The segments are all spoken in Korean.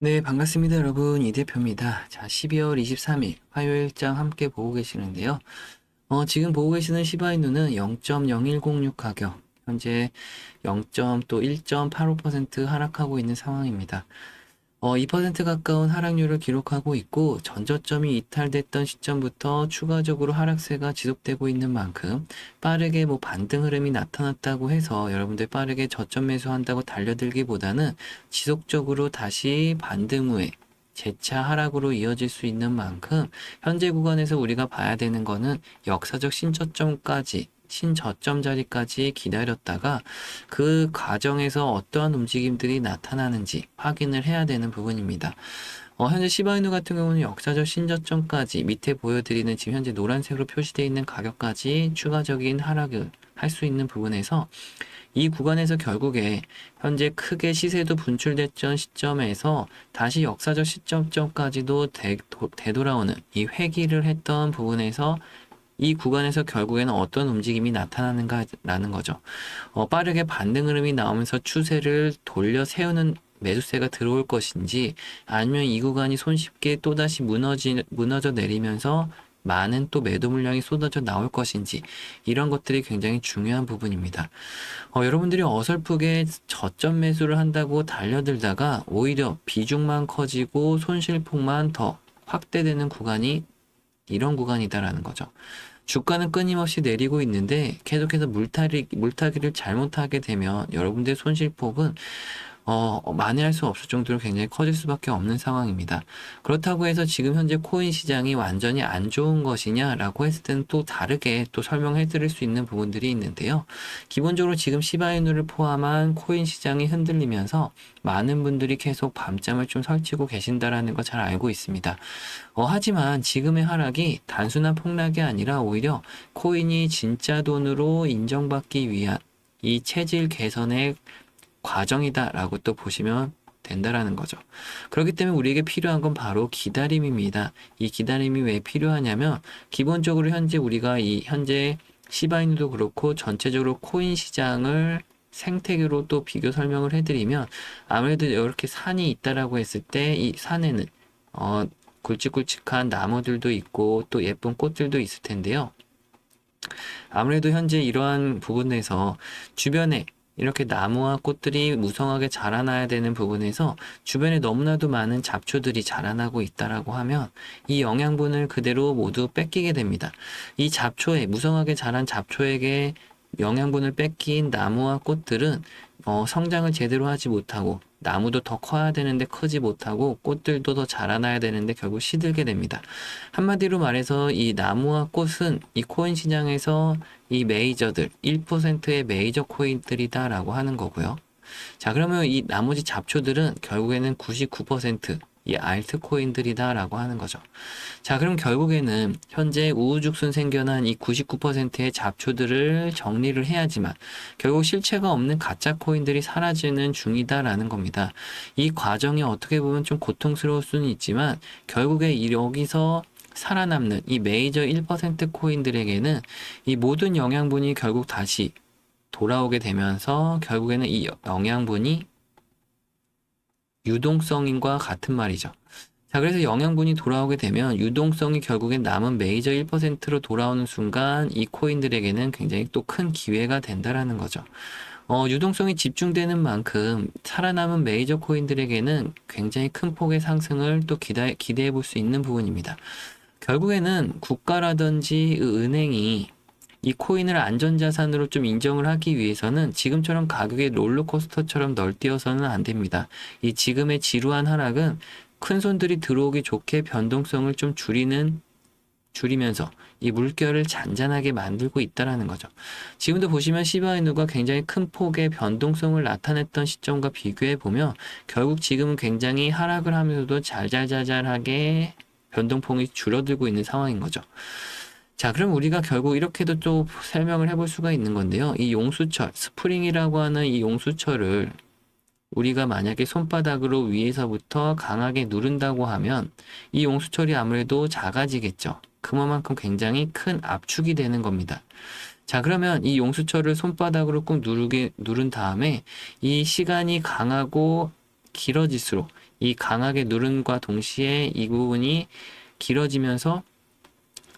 네, 반갑습니다, 여러분. 이 대표입니다. 자, 12월 23일 화요일장 함께 보고 계시는데요. 지금 보고 계시는 시바이누는 0.0106 가격, 현재 1.85% 하락하고 있는 상황입니다. 2% 가까운 하락률을 기록하고 있고, 전저점이 이탈됐던 시점부터 추가적으로 하락세가 지속되고 있는 만큼 빠르게 반등 흐름이 나타났다고 해서 여러분들 빠르게 저점 매수한다고 달려들기보다는 지속적으로 다시 반등 후에 재차 하락으로 이어질 수 있는 만큼 현재 구간에서 우리가 봐야 되는 거는 역사적 신저점 자리까지 기다렸다가 그 과정에서 어떠한 움직임들이 나타나는지 확인을 해야 되는 부분입니다. 현재 시바이누 같은 경우는 역사적 신저점까지 밑에 보여드리는 지금 현재 노란색으로 표시되어 있는 가격까지 추가적인 하락을 할 수 있는 부분에서 이 구간에서 결국에 현재 크게 시세도 분출됐던 시점에서 다시 역사적 시점까지도 되돌아오는 이 회귀를 했던 부분에서 이 구간에서 결국에는 어떤 움직임이 나타나는가라는 거죠. 빠르게 반등 흐름이 나오면서 추세를 돌려 세우는 매수세가 들어올 것인지 아니면 이 구간이 손쉽게 또다시 무너져 내리면서 많은 또 매도 물량이 쏟아져 나올 것인지 이런 것들이 굉장히 중요한 부분입니다. 여러분들이 어설프게 저점 매수를 한다고 달려들다가 오히려 비중만 커지고 손실폭만 더 확대되는 구간이 이런 구간이다라는 거죠. 주가는 끊임없이 내리고 있는데 계속해서 물타기를 잘못하게 되면 여러분들의 손실폭은 만회할 수 없을 정도로 굉장히 커질 수밖에 없는 상황입니다. 그렇다고 해서 지금 현재 코인 시장이 완전히 안 좋은 것이냐라고 했을 때는 또 다르게 또 설명해 드릴 수 있는 부분들이 있는데요. 기본적으로 지금 시바이누를 포함한 코인 시장이 흔들리면서 많은 분들이 계속 밤잠을 좀 설치고 계신다라는 거 잘 알고 있습니다. 하지만 지금의 하락이 단순한 폭락이 아니라 오히려 코인이 진짜 돈으로 인정받기 위한 이 체질 개선의 과정이다라고 또 보시면 된다라는 거죠. 그렇기 때문에 우리에게 필요한 건 바로 기다림입니다. 이 기다림이 왜 필요하냐면 기본적으로 현재 우리가 이 현재 시바이누도 그렇고 전체적으로 코인 시장을 생태계로 또 비교 설명을 해드리면 아무래도 이렇게 산이 있다라고 했을 때 이 산에는 굵직굵직한 나무들도 있고 또 예쁜 꽃들도 있을 텐데요. 아무래도 현재 이러한 부분에서 주변에 이렇게 나무와 꽃들이 무성하게 자라나야 되는 부분에서 주변에 너무나도 많은 잡초들이 자라나고 있다라고 하면 이 영양분을 그대로 모두 뺏기게 됩니다. 이 무성하게 자란 잡초에게 영양분을 뺏긴 나무와 꽃들은 성장을 제대로 하지 못하고 나무도 더 커야 되는데 크지 못하고 꽃들도 더 자라나야 되는데 결국 시들게 됩니다. 한마디로 말해서 이 나무와 꽃은 이 코인 시장에서 이 메이저들 1%의 메이저 코인들이다라고 하는 거고요. 자, 그러면 이 나머지 잡초들은 결국에는 99%이 알트코인들이다라고 하는 거죠. 자, 그럼 결국에는 현재 우후죽순 생겨난 이 99%의 잡초들을 정리를 해야지만 결국 실체가 없는 가짜 코인들이 사라지는 중이다라는 겁니다. 이 과정이 어떻게 보면 좀 고통스러울 수는 있지만 결국에 여기서 살아남는 이 메이저 1% 코인들에게는 이 모든 영양분이 결국 다시 돌아오게 되면서 결국에는 이 영양분이 유동성인과 같은 말이죠. 자, 그래서 영양분이 돌아오게 되면 유동성이 결국엔 남은 메이저 1%로 돌아오는 순간 이 코인들에게는 굉장히 또 큰 기회가 된다라는 거죠. 유동성이 집중되는 만큼 살아남은 메이저 코인들에게는 굉장히 큰 폭의 상승을 또 기대해 볼 수 있는 부분입니다. 결국에는 국가라든지 은행이 이 코인을 안전자산으로 좀 인정을 하기 위해서는 지금처럼 가격이 롤러코스터처럼 널뛰어서는 안 됩니다. 이 지금의 지루한 하락은 큰 손들이 들어오기 좋게 변동성을 좀 줄이면서 이 물결을 잔잔하게 만들고 있다라는 거죠. 지금도 보시면 시바이누가 굉장히 큰 폭의 변동성을 나타냈던 시점과 비교해 보면 결국 지금은 굉장히 하락을 하면서도 잘잘잘잘하게 변동폭이 줄어들고 있는 상황인 거죠. 자, 그럼 우리가 결국 이렇게도 또 설명을 해볼 수가 있는 건데요. 이 용수철, 스프링이라고 하는 이 용수철을 우리가 만약에 손바닥으로 위에서부터 강하게 누른다고 하면 이 용수철이 아무래도 작아지겠죠. 그만큼 굉장히 큰 압축이 되는 겁니다. 자, 그러면 이 용수철을 손바닥으로 꾹 누른 다음에 이 시간이 강하고 길어질수록 이 강하게 누름과 동시에 이 부분이 길어지면서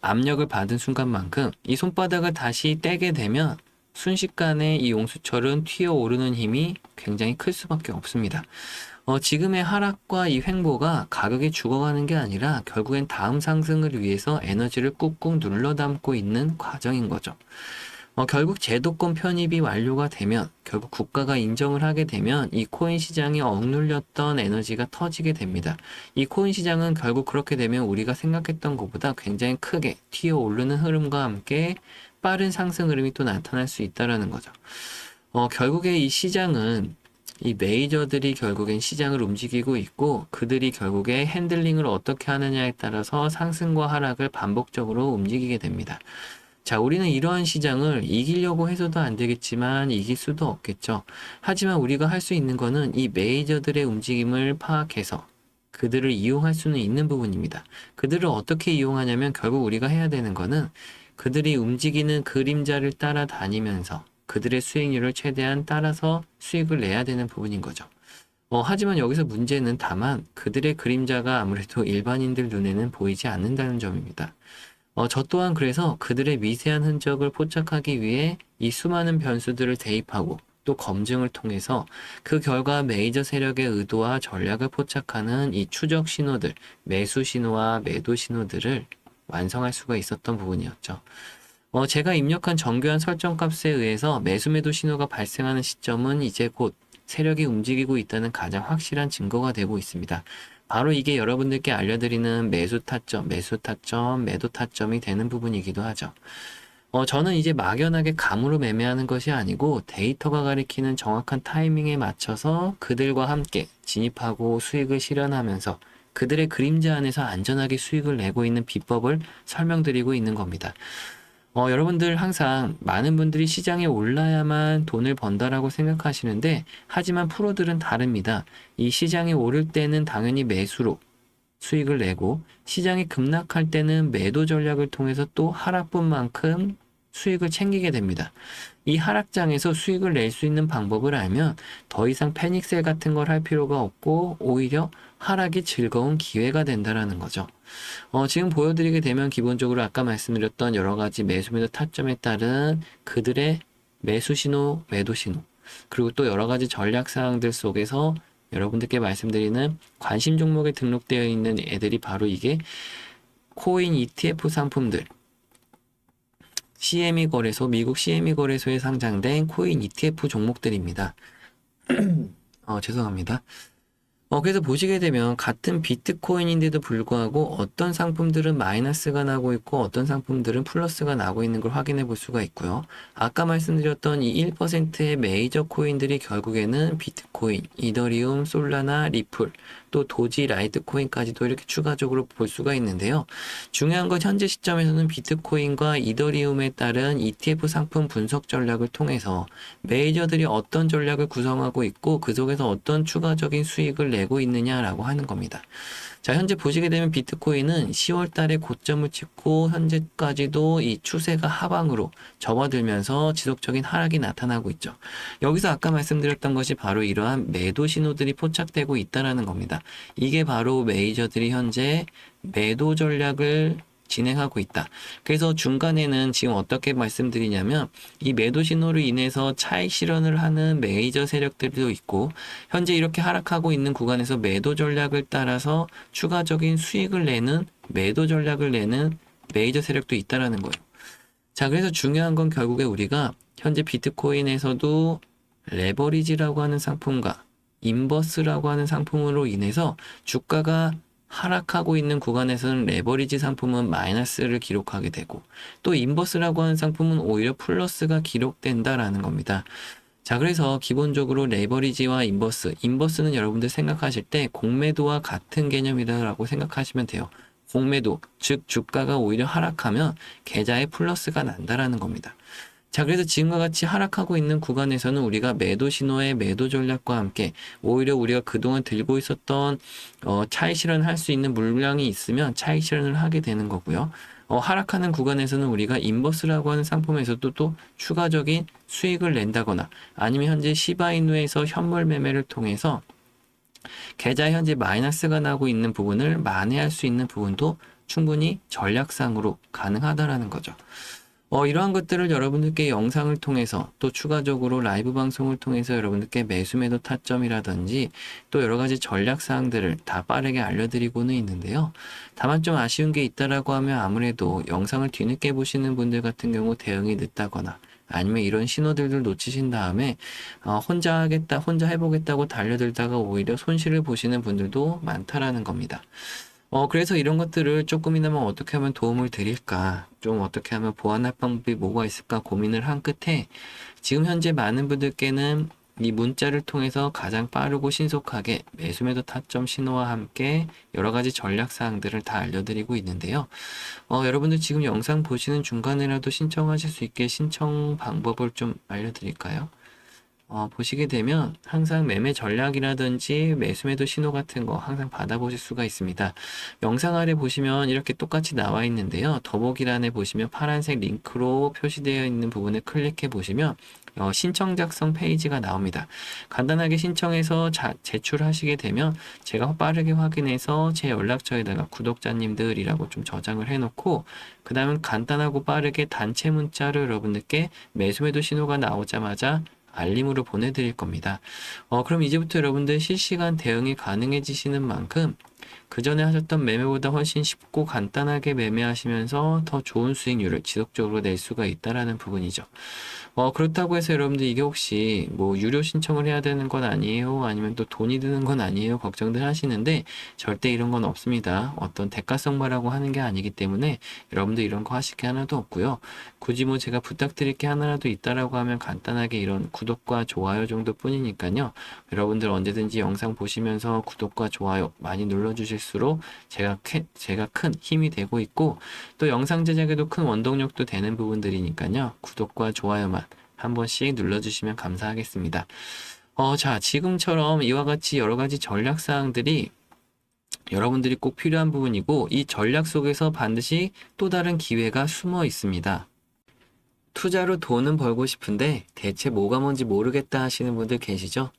압력을 받은 순간만큼 이 손바닥을 다시 떼게 되면 순식간에 이 용수철은 튀어오르는 힘이 굉장히 클 수밖에 없습니다. 지금의 하락과 이 횡보가 가격이 죽어가는 게 아니라 결국엔 다음 상승을 위해서 에너지를 꾹꾹 눌러 담고 있는 과정인 거죠. 결국 제도권 편입이 완료가 되면, 결국 국가가 인정을 하게 되면 이 코인 시장이 억눌렸던 에너지가 터지게 됩니다. 이 코인 시장은 결국 그렇게 되면 우리가 생각했던 것보다 굉장히 크게 튀어 오르는 흐름과 함께 빠른 상승 흐름이 또 나타날 수 있다라는 거죠. 결국에 이 시장은 이 메이저들이 결국엔 시장을 움직이고 있고, 그들이 결국에 핸들링을 어떻게 하느냐에 따라서 상승과 하락을 반복적으로 움직이게 됩니다. 자, 우리는 이러한 시장을 이기려고 해서도 안 되겠지만 이길 수도 없겠죠. 하지만 우리가 할 수 있는 거는 이 메이저들의 움직임을 파악해서 그들을 이용할 수는 있는 부분입니다. 그들을 어떻게 이용하냐면 결국 우리가 해야 되는 거는 그들이 움직이는 그림자를 따라다니면서 그들의 수익률을 최대한 따라서 수익을 내야 되는 부분인 거죠. 하지만 여기서 문제는 다만 그들의 그림자가 아무래도 일반인들 눈에는 보이지 않는다는 점입니다. 저 또한 그래서 그들의 미세한 흔적을 포착하기 위해 이 수많은 변수들을 대입하고 또 검증을 통해서 그 결과 메이저 세력의 의도와 전략을 포착하는 이 추적 신호들, 매수 신호와 매도 신호들을 완성할 수가 있었던 부분이었죠. 제가 입력한 정교한 설정값에 의해서 매수 매도 신호가 발생하는 시점은 이제 곧 세력이 움직이고 있다는 가장 확실한 증거가 되고 있습니다. 바로 이게 여러분들께 알려드리는 매수 타점, 매도 타점이 되는 부분이기도 하죠. 저는 이제 막연하게 감으로 매매하는 것이 아니고 데이터가 가리키는 정확한 타이밍에 맞춰서 그들과 함께 진입하고 수익을 실현하면서 그들의 그림자 안에서 안전하게 수익을 내고 있는 비법을 설명드리고 있는 겁니다. 여러분들 항상 많은 분들이 시장에 올라야만 돈을 번다라고 생각하시는데, 하지만 프로들은 다릅니다. 이 시장이 오를 때는 당연히 매수로 수익을 내고, 시장이 급락할 때는 매도 전략을 통해서 또 하락분만큼 수익을 챙기게 됩니다. 이 하락장에서 수익을 낼 수 있는 방법을 알면 더 이상 패닉셀 같은 걸 할 필요가 없고 오히려 하락이 즐거운 기회가 된다라는 거죠. 지금 보여드리게 되면 기본적으로 아까 말씀드렸던 여러 가지 매수 매도 타점에 따른 그들의 매수 신호, 매도 신호, 그리고 또 여러 가지 전략 사항들 속에서 여러분들께 말씀드리는 관심 종목에 등록되어 있는 애들이 바로 이게 코인 ETF 상품들, CME 거래소, 미국 CME 거래소에 상장된 코인 ETF 종목들입니다. 죄송합니다. 그래서 보시게 되면 같은 비트코인인데도 불구하고 어떤 상품들은 마이너스가 나고 있고 어떤 상품들은 플러스가 나고 있는 걸 확인해 볼 수가 있고요. 아까 말씀드렸던 이 1%의 메이저 코인들이 결국에는 비트코인, 이더리움, 솔라나, 리플, 또 도지, 라이트코인까지도 이렇게 추가적으로 볼 수가 있는데요. 중요한 건 현재 시점에서는 비트코인과 이더리움에 따른 ETF 상품 분석 전략을 통해서 메이저들이 어떤 전략을 구성하고 있고 그 속에서 어떤 추가적인 수익을 내고 있느냐라고 하는 겁니다. 자, 현재 보시게 되면 비트코인은 10월 달에 고점을 찍고 현재까지도 이 추세가 하방으로 접어들면서 지속적인 하락이 나타나고 있죠. 여기서 아까 말씀드렸던 것이 바로 이러한 매도 신호들이 포착되고 있다는 겁니다. 이게 바로 메이저들이 현재 매도 전략을 진행하고 있다. 그래서 중간에는 지금 어떻게 말씀드리냐면 이 매도 신호로 인해서 차익 실현을 하는 메이저 세력들도 있고 현재 이렇게 하락하고 있는 구간에서 매도 전략을 따라서 추가적인 수익을 내는 매도 전략을 내는 메이저 세력도 있다라는 거예요. 자, 그래서 중요한 건 결국에 우리가 현재 비트코인에서도 레버리지라고 하는 상품과 인버스라고 하는 상품으로 인해서 주가가 하락하고 있는 구간에서는 레버리지 상품은 마이너스를 기록하게 되고 또 인버스라고 하는 상품은 오히려 플러스가 기록된다라는 겁니다. 자, 그래서 기본적으로 레버리지와 인버스는 여러분들 생각하실 때 공매도와 같은 개념이다라고 생각하시면 돼요. 공매도, 즉 주가가 오히려 하락하면 계좌에 플러스가 난다라는 겁니다. 자, 그래서 지금과 같이 하락하고 있는 구간에서는 우리가 매도 신호의 매도 전략과 함께 오히려 우리가 그동안 들고 있었던 차익 실현을 할 수 있는 물량이 있으면 차익 실현을 하게 되는 거고요. 하락하는 구간에서는 우리가 인버스라고 하는 상품에서도 또 추가적인 수익을 낸다거나 아니면 현재 시바이누에서 현물 매매를 통해서 계좌에 현재 마이너스가 나고 있는 부분을 만회할 수 있는 부분도 충분히 전략상으로 가능하다라는 거죠. 이러한 것들을 여러분들께 영상을 통해서 또 추가적으로 라이브 방송을 통해서 여러분들께 매수매도 타점이라든지 또 여러 가지 전략 사항들을 다 빠르게 알려드리고는 있는데요. 다만 좀 아쉬운 게 있다라고 하면 아무래도 영상을 뒤늦게 보시는 분들 같은 경우 대응이 늦다거나 아니면 이런 신호들을 놓치신 다음에 혼자 하겠다, 혼자 해보겠다고 달려들다가 오히려 손실을 보시는 분들도 많다라는 겁니다. 그래서 이런 것들을 조금이나마 어떻게 하면 도움을 드릴까, 좀 어떻게 하면 보완할 방법이 뭐가 있을까 고민을 한 끝에 지금 현재 많은 분들께는 이 문자를 통해서 가장 빠르고 신속하게 매수매도 타점 신호와 함께 여러 가지 전략 사항들을 다 알려드리고 있는데요. 여러분들 지금 영상 보시는 중간에라도 신청하실 수 있게 신청 방법을 좀 알려드릴까요? 보시게 되면 항상 매매 전략이라든지 매수매도 신호 같은 거 항상 받아보실 수가 있습니다. 영상 아래 보시면 이렇게 똑같이 나와 있는데요. 더보기란에 보시면 파란색 링크로 표시되어 있는 부분을 클릭해 보시면 신청 작성 페이지가 나옵니다. 간단하게 신청해서 제출하시게 되면 제가 빠르게 확인해서 제 연락처에다가 구독자님들이라고 좀 저장을 해놓고 그 다음에 간단하고 빠르게 단체 문자를 여러분들께 매수매도 신호가 나오자마자 알림으로 보내드릴 겁니다. 그럼 이제부터 여러분들 실시간 대응이 가능해지시는 만큼 그 전에 하셨던 매매보다 훨씬 쉽고 간단하게 매매하시면서 더 좋은 수익률을 지속적으로 낼 수가 있다라는 부분이죠. 그렇다고 해서 여러분들 이게 혹시 뭐 유료 신청을 해야 되는 건 아니에요? 아니면 또 돈이 드는 건 아니에요? 걱정들 하시는데 절대 이런 건 없습니다. 어떤 대가성마라고 하는 게 아니기 때문에 여러분들 이런 거 하실 게 하나도 없고요. 굳이 뭐 제가 부탁드릴 게 하나라도 있다라고 하면 간단하게 이런 구독과 좋아요 정도 뿐이니까요. 여러분들 언제든지 영상 보시면서 구독과 좋아요 많이 눌러주실수록 제가 큰 힘이 되고 있고 또 영상 제작에도 큰 원동력도 되는 부분들이니까요. 구독과 좋아요만 한 번씩 눌러주시면 감사하겠습니다. 자, 지금처럼 이와 같이 여러 가지 전략 사항들이 여러분들이 꼭 필요한 부분이고 이 전략 속에서 반드시 또 다른 기회가 숨어 있습니다. 투자로 돈은 벌고 싶은데 대체 뭐가 뭔지 모르겠다 하시는 분들 계시죠?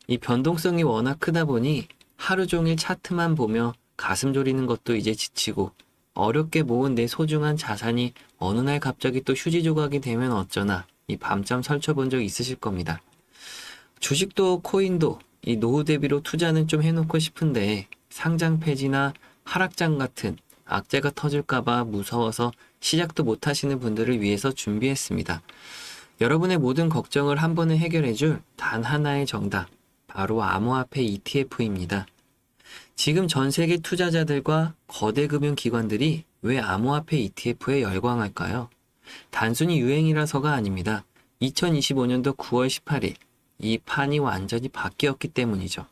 이 변동성이 워낙 크다 보니 하루 종일 차트만 보며 가슴 졸이는 것도 이제 지치고 어렵게 모은 내 소중한 자산이 어느 날 갑자기 또 휴지 조각이 되면 어쩌나 이 밤잠 설쳐본 적 있으실 겁니다. 주식도 코인도 이 노후 대비로 투자는 좀 해놓고 싶은데 상장 폐지나 하락장 같은 악재가 터질까봐 무서워서 시작도 못 하시는 분들을 위해서 준비했습니다. 여러분의 모든 걱정을 한 번에 해결해줄 단 하나의 정답, 바로 암호화폐 ETF입니다. 지금 전 세계 투자자들과 거대 금융기관들이 왜 암호화폐 ETF에 열광할까요? 단순히 유행이라서가 아닙니다. 2025년도 9월 18일, 이 판이 완전히 바뀌었기 때문이죠.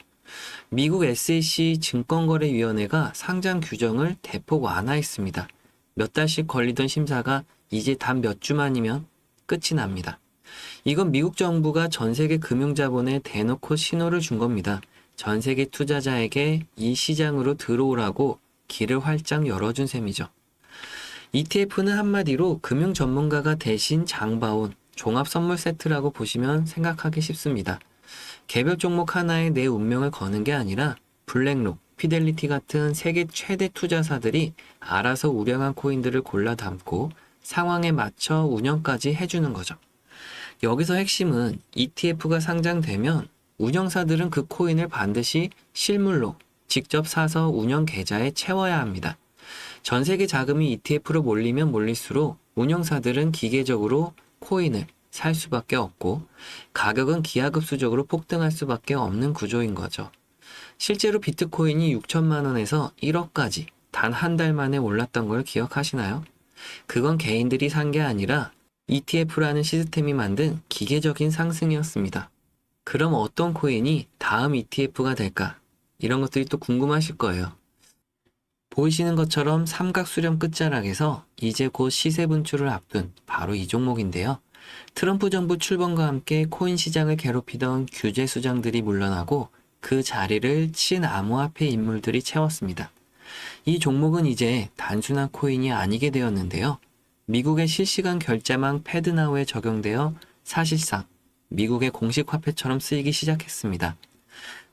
미국 SEC 증권거래위원회가 상장 규정을 대폭 완화했습니다. 몇 달씩 걸리던 심사가 이제 단 몇 주만이면 끝이 납니다. 이건 미국 정부가 전 세계 금융자본에 대놓고 신호를 준 겁니다. 전 세계 투자자에게 이 시장으로 들어오라고 길을 활짝 열어준 셈이죠. ETF는 한마디로 금융 전문가가 대신 장봐온 종합 선물 세트라고 보시면 생각하기 쉽습니다. 개별 종목 하나에 내 운명을 거는 게 아니라 블랙록, 피델리티 같은 세계 최대 투자사들이 알아서 우량한 코인들을 골라 담고 상황에 맞춰 운영까지 해주는 거죠. 여기서 핵심은 ETF가 상장되면 운영사들은 그 코인을 반드시 실물로 직접 사서 운영 계좌에 채워야 합니다. 전 세계 자금이 ETF로 몰리면 몰릴수록 운영사들은 기계적으로 코인을 살 수밖에 없고 가격은 기하급수적으로 폭등할 수밖에 없는 구조인 거죠. 실제로 비트코인이 6천만 원에서 1억까지 단 한 달 만에 올랐던 걸 기억하시나요? 그건 개인들이 산 게 아니라 ETF라는 시스템이 만든 기계적인 상승이었습니다. 그럼 어떤 코인이 다음 ETF가 될까? 이런 것들이 또 궁금하실 거예요. 보이시는 것처럼 삼각수렴 끝자락에서 이제 곧 시세 분출을 앞둔 바로 이 종목인데요. 트럼프 정부 출범과 함께 코인 시장을 괴롭히던 규제 수장들이 물러나고 그 자리를 친암호화폐 인물들이 채웠습니다. 이 종목은 이제 단순한 코인이 아니게 되었는데요. 미국의 실시간 결제망 패드나우에 적용되어 사실상 미국의 공식 화폐처럼 쓰이기 시작했습니다.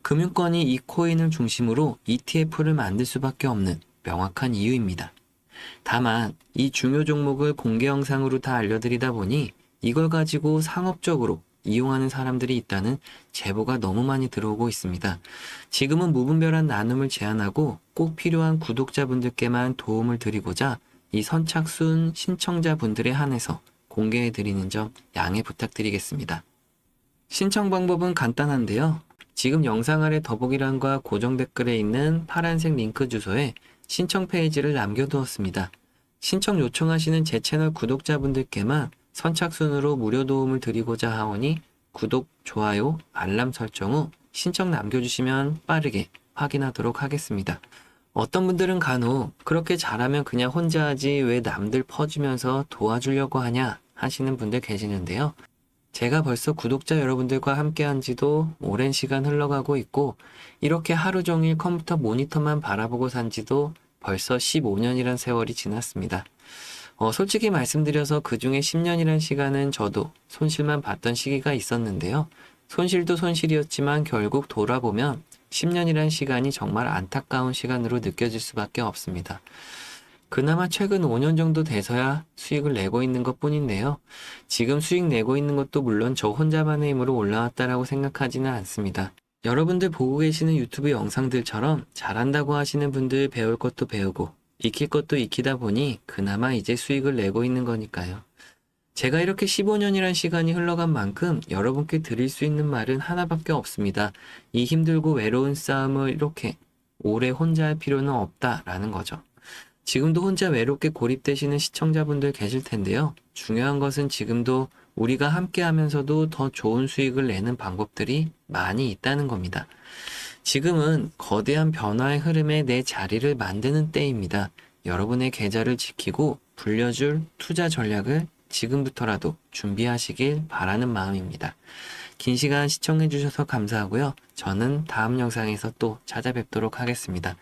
금융권이 이 코인을 중심으로 ETF를 만들 수밖에 없는 명확한 이유입니다. 다만 이 중요 종목을 공개 영상으로 다 알려드리다 보니 이걸 가지고 상업적으로 이용하는 사람들이 있다는 제보가 너무 많이 들어오고 있습니다. 지금은 무분별한 나눔을 제한하고 꼭 필요한 구독자분들께만 도움을 드리고자 이 선착순 신청자분들에 한해서 공개해드리는 점 양해 부탁드리겠습니다. 신청 방법은 간단한데요. 지금 영상 아래 더보기란과 고정 댓글에 있는 파란색 링크 주소에 신청 페이지를 남겨두었습니다. 신청 요청하시는 제 채널 구독자분들께만 선착순으로 무료 도움을 드리고자 하오니 구독, 좋아요, 알람 설정 후 신청 남겨주시면 빠르게 확인하도록 하겠습니다. 어떤 분들은 간혹 그렇게 잘하면 그냥 혼자 하지 왜 남들 퍼주면서 도와주려고 하냐 하시는 분들 계시는데요. 제가 벌써 구독자 여러분들과 함께한 지도 오랜 시간 흘러가고 있고 이렇게 하루 종일 컴퓨터 모니터만 바라보고 산 지도 벌써 15년이란 세월이 지났습니다. 솔직히 말씀드려서 그 중에 10년이란 시간은 저도 손실만 봤던 시기가 있었는데요. 손실도 손실이었지만 결국 돌아보면 10년이란 시간이 정말 안타까운 시간으로 느껴질 수밖에 없습니다. 그나마 최근 5년 정도 돼서야 수익을 내고 있는 것 뿐인데요. 지금 수익 내고 있는 것도 물론 저 혼자만의 힘으로 올라왔다라고 생각하지는 않습니다. 여러분들 보고 계시는 유튜브 영상들처럼 잘한다고 하시는 분들 배울 것도 배우고 익힐 것도 익히다 보니 그나마 이제 수익을 내고 있는 거니까요. 제가 이렇게 15년이란 시간이 흘러간 만큼 여러분께 드릴 수 있는 말은 하나밖에 없습니다. 이 힘들고 외로운 싸움을 이렇게 오래 혼자 할 필요는 없다라는 거죠. 지금도 혼자 외롭게 고립되시는 시청자분들 계실 텐데요. 중요한 것은 지금도 우리가 함께 하면서도 더 좋은 수익을 내는 방법들이 많이 있다는 겁니다. 지금은 거대한 변화의 흐름에 내 자리를 만드는 때입니다. 여러분의 계좌를 지키고 불려줄 투자 전략을 지금부터라도 준비하시길 바라는 마음입니다. 긴 시간 시청해주셔서 감사하고요. 저는 다음 영상에서 또 찾아뵙도록 하겠습니다.